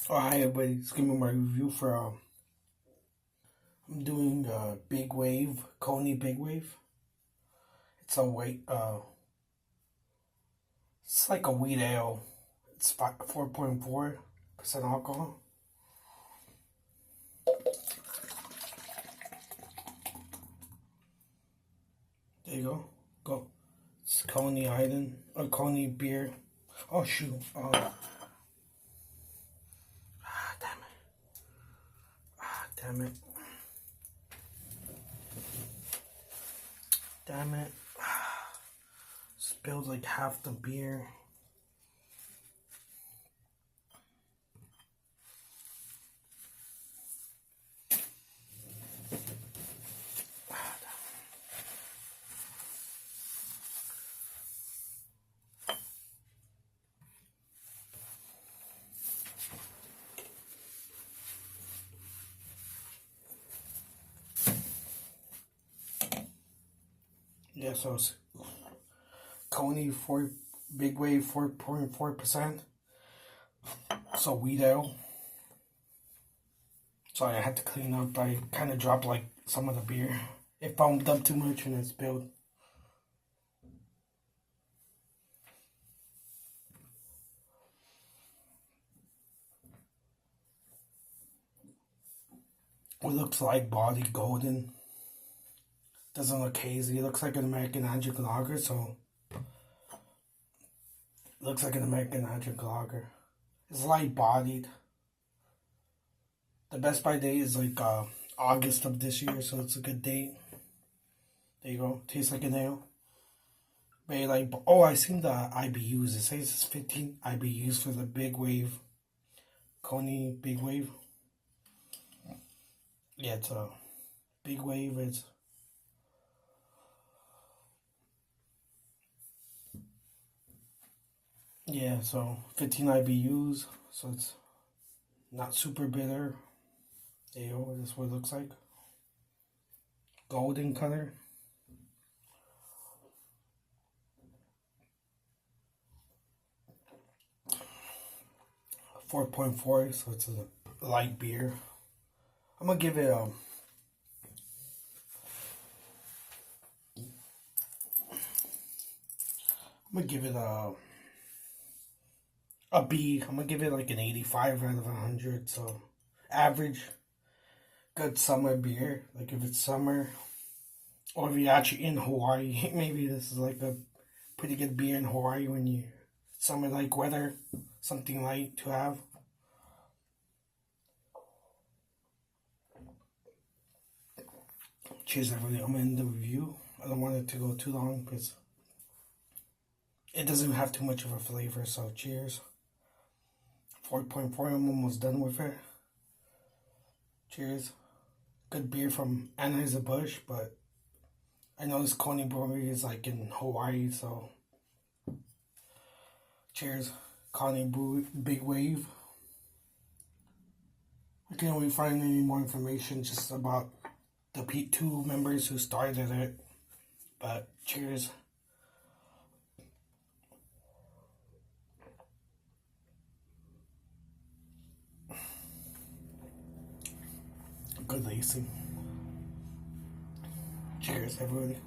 Oh, hi everybody. It's gonna be my review for I'm doing Big Wave, Kona Big Wave. It's a white it's like a wheat ale. It's 4.4% alcohol. There you go. Go. It's Kona Island or Kona beer. Oh shoot. Damn it. Damn it. Damn it. Spilled like half the beer. Yeah, so it's Kona 4 Big Wave 4.4%. So wheat ale. So I had to clean up. I kind of dropped like some of the beer. It foamed up too much and it spilled. It looks like body golden. Doesn't look hazy. It looks like an American Magic Lager, so it looks like an American Magic Lager. It's light bodied. The best by date is like August of this year, so it's a good date. There you go. Tastes like an ale. Very like, oh, I seen the IBUs. It says it's 15 IBUs for the Big Wave. Kona Big Wave. Yeah, it's a Big Wave. It's yeah, so 15 IBUs. So it's not super bitter. There you go. That's what it looks like. Golden color. 4.4, so it's a light beer. I'm gonna give it a B. I'm gonna give it like an 85 out of 100. So average, good summer beer. Like if it's summer, or if you're actually in Hawaii, maybe this is like a pretty good beer in Hawaii when you summer like weather, something light to have. Cheers, everybody. I'm gonna end the review. I don't want it to go too long because it doesn't have too much of a flavor. So cheers. 4.4. I'm almost done with it. Cheers. Good beer from Anheuser-Busch, but I know this Kona Brewery is like in Hawaii, so cheers. Kona Big Wave. I can't really find any more information just about the two members who started it, but cheers. Good lacing. Cheers, everybody.